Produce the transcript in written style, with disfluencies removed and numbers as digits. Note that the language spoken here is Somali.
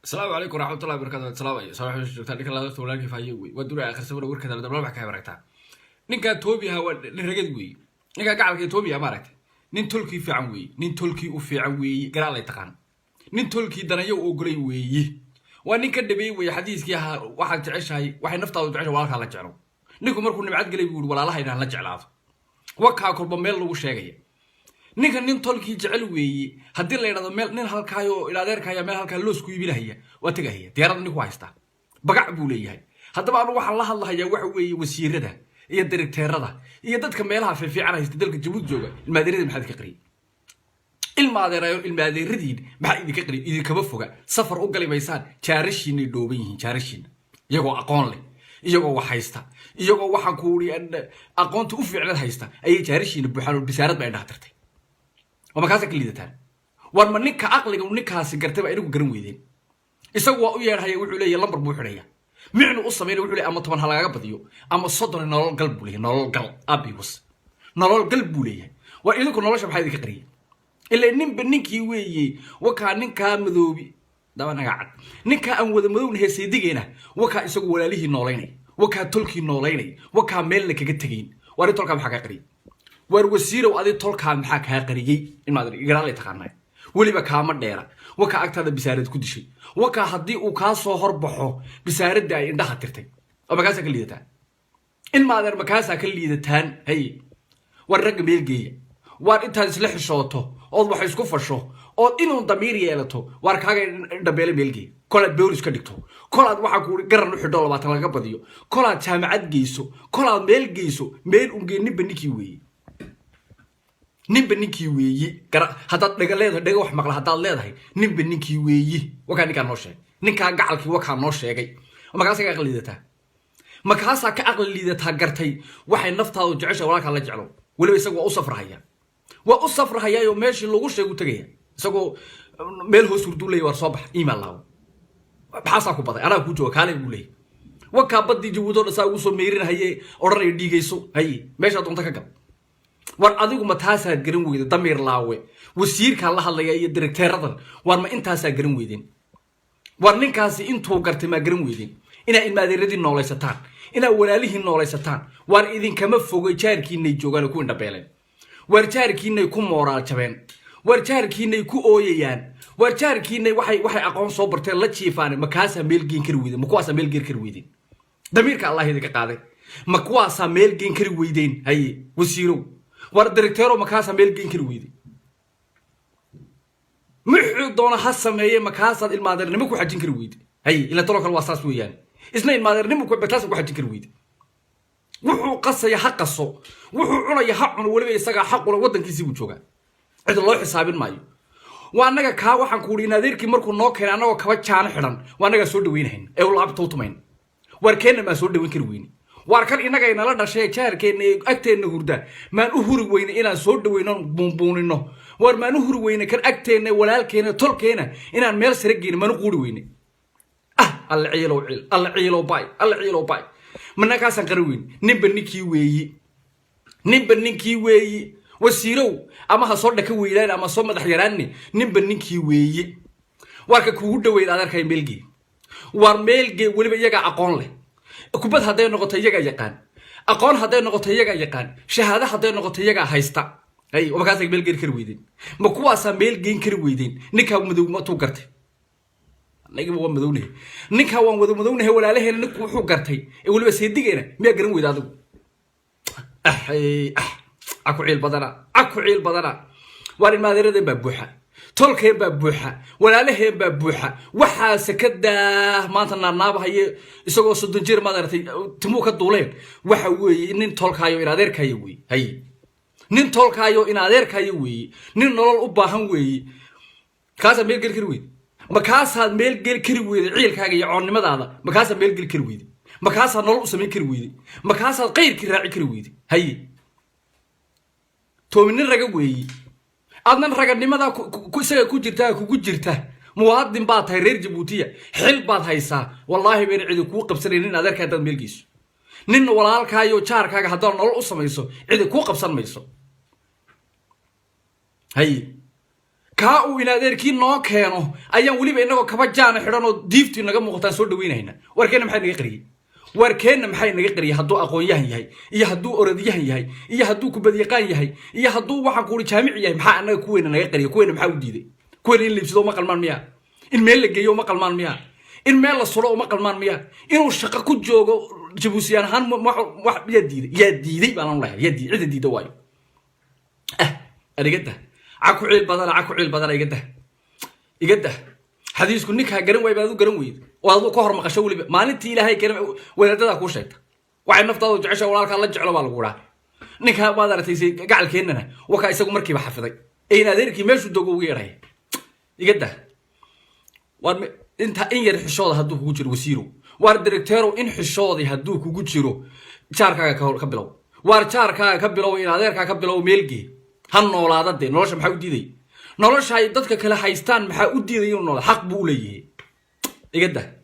السلام عليكم ورحمة الله وبركاته. السلام عليكم. صراحة مش جوتان نكال الله دكتور ولكن فايوي ودوري آخر سبب وركض على دبلة بحكي بركتها. نكال توبي هوا نرجع وي. نكال قاعد كي توبي أمارك. نين تلقي في عوي. نين تلقي وفي عوي قرا لي تقان. نين تلقي دنيا وقري وي. ونكال دبي وي حديث كيها واحد تعيش هاي واحد نفتح تعيش ولا على جرو. نكو مركون نبعد قلي يقول ولا الله ينهى لجعلاف. وكها كل بميل وشيء. ninka nin tolkii jecel weeye hadii la yiraahdo meel nin halkaayo ila adeerkaya meel halka loo isku iibinaya waa tagaya diyaarad ninku haysta bagac buu leeyahay hadaba anu waxa la hadlayaa waxa weeye wasiirada iyo directeerada iyo dadka meelaha fiican haysta dalka Jabuuti jooga ilmaadeerada maxaad ka qariin ilmaadeeradiin maxaa idinka qariin idinkaba foga safar u galibaysaan jaarishiin dhooban yihiin jaarishiin iyagoo aqoon leh iyagoo wax haysta iyagoo waxaan ku wariyaa aqoonta u fiicnad haysta ay jaarishiin buuxaan bisaarad bay dhaxtartay وما كاسك اللي دتان وما نك عقلك ونك هاسي قرتبا إنكو قرن ويدين يسوى وياه هي وحولي لمبر بوحرية معنو قصة مينو وحولي أما طبعا هلا قبضيو أما الصدر نرال قلب وليه نرال قلب أبي بس نرال قلب وليه وإذا كنا نرشة بحيث قرية إلا إنن بنكي ويي وكان نكا مذوبي ده أنا قاعد نكا أم وذمذون هي سيدينا وكا يسوى ولا ليه نوليني وكا تلكي نوليني وكا ميلك جتجين واري تلقى بحاجة قرية وروسيرة وأدي تلقى محك هاقريجي المادري يقرأ لي تقارناي ولي بكامر ديرة وكا أكتر بسارد كل شيء وكا حدي وكاسو هربحه بسارد ده عندها ترتي وبكاسة كل يدتان المادر بكاسة كل يدتان هي والرقم يلقي وأنت هتسلح شوطه أو واحد يسكف شو أو إنه ضمير يالته واركاga دبل ميلقي كل بيورس كدكتو كل واحد يقول قرن وحده ولا باتلا قبضيو كل جامعة جيسو كل ميل جيسو ميل ونجني بنيكي وي نيمب نيكي ويي كرا هذا دغليد دغ wax maqla hada leedahay nimba ninkii weeyi waxa ninka noo sheeg ninka gacalkii waxa noo sheegay magaas ka aqliidata magaas ka aqliidata gartay waxay naftaadu jeceshay walaalka la jeclo waliba isagoo u safrahaya waa u safrahaya oo meeshii lagu sheego tagaya isagoo meel hoos urduulay war soo bax email laaw baxasa ku baday ana ku jooga kale buu leeyahay waka badii Jabuuti oo saa ugu soo meerinahay oranay dhigayso hay meesha doonta ka gal war adigu ma taasa garan weeydo damir laawe wasiirka la hadlaya iyo directeeradan war ma intaasa garan weedin war ninkaasi intuu gartay ma garan weedin ina ilmaadeeradii noolaysataan ina walaalihiin noolaysataan war idin kama fogo jaarkiinay joogan ku indhabeeleen war jaarkiinay ku moraal jabeen war jaarkiinay ku ooyayaan war jaarkiinay waxay aqoon soo barteen la jiifaan ma kaasa meel geen kar weedin ma kuwaasa meel geen kar weedin damirka Allah idinka qaaday ma kuwaasa meel geen kar weedin hay wasiiro war directeero makaasa meel geen kar weeydi muxuu doona ha sameeyay makaasad ilmaadeernimo ku xajin kar weeydi hay ila tolo kale wasaas weeyaan isna ilmaadeernimo ku bataas ku xajin kar weeydi wuxuu qasaya xaqaso wuxuu cunaya xaqun waliba isaga xaq u wadankiisa uu jooga cid loo xisaabin maayo waa anaga ka waxaan ku wariina adeerkii markuu noo keenay anagoo kaba jaan xiran waa anaga soo dhaweynayn ee uu laabto tumayn war keenna ma soo dhaweyn kar weeyni war kan inaga inala dhashay jaarkeena agteena hurda maan u huri weyna inaan soo dhaweyno buunbuunino war maan u huri weyna kan agteena walaalkeena tolkeena inaan meel sare geeyno maan u quri weyna alla ciilo bay manaka san qarweyn nimba ninkii weeyi wasiirow ama ha soo dhaka weeylaan ama soo madax yaraani nimba ninkii weeyi warka kugu dhaweyd adeerkay meelgii war meelgii waliba iyaga aqoon leh kubad haday noqoto iyaga yaqaan aqoon haday noqoto iyaga yaqaan shahaada haday noqoto iyaga haysta ay wabakaas meel geer kar weydin ma kuwaasa meel geen kar weydin ninka madow ma tuu gartay aniga waa madowne ninka waan wada madowne walaalaheena ninku wuxuu gartay ee waliba seedigeena miya garan weyd adigu aku ciil badana war ilmaadeerada baa buuxa tolkeen baa buuxa walaalaheen baa buuxa waxa sakada maanta naabnaabhaye isagoo 30 jeer maadartay timu ka duuleen waxa weeye nin tolkaayo in adeerkaayo weey hay nin tolkaayo in adeerkaayo weey nin nolol u baahan weey kaasa meel gal kar weey ma kaasa meel gal kar weey ciilkaaga iyo coonnimadaada ma kaasa meel gal kar weey ma kaasa nolol u sameyn kar weey ma kaasa qeyrkii raaci kar weey hay toomin raga weey adnan raganimada ku isaga ku jirta muwaadin baa tahay reer Jabuutiya xil baad haysaa wallahi been cid ku qabsanaynin adeerka dad meelgiisu nin walaalkaayo jaarkaaga haddii nolol u sameeyso cid ku qabsan mayso hay كاو إن أديركي نو كانوا أيام ولي بيننا كبجانا حرانو ديفتي نجا مقطع سود وينهنا وركنا محل يقري وركنا محل يقري هدو أقوياء هي هدو أرضية هي هدو كبديقان هي هدو واحد كوري جامع هي محل أنا كوين يقري كوين محل ديدي كوين اللي بسدو مقلمان مياه إن ميل الجيو مقلمان مياه إن ميل الصلاة مقلمان مياه إنه الشقة كجوجو جبوسيان هان واحد يديدي بنا الله يدي عدة دي دواي أنا قده عكو عيل بدل يقده حديث كنك هجرن ويبادو جرن ويد وهذا كهر مقشولي ما نتي لهاي كلام ولدها كوشت وعين نفط جعشة ولا كان لجع على بالقورة نك بدل تيسي قاعد كيننا وكايسكو مركب حفظي أين ذلك ماشو دقو ويره يقده انت إن يرحشوا هدوك وجر وسيرو والدكتور إن حشوا هدوك وجرو شاركا كبلو شاركا كبلو إن هذا كبلو ميلجي هالنولادة دي نولش محاو ديدي نولش هاي دادك كلا حيستان محاو ديدي نولاد حق بوليه يقده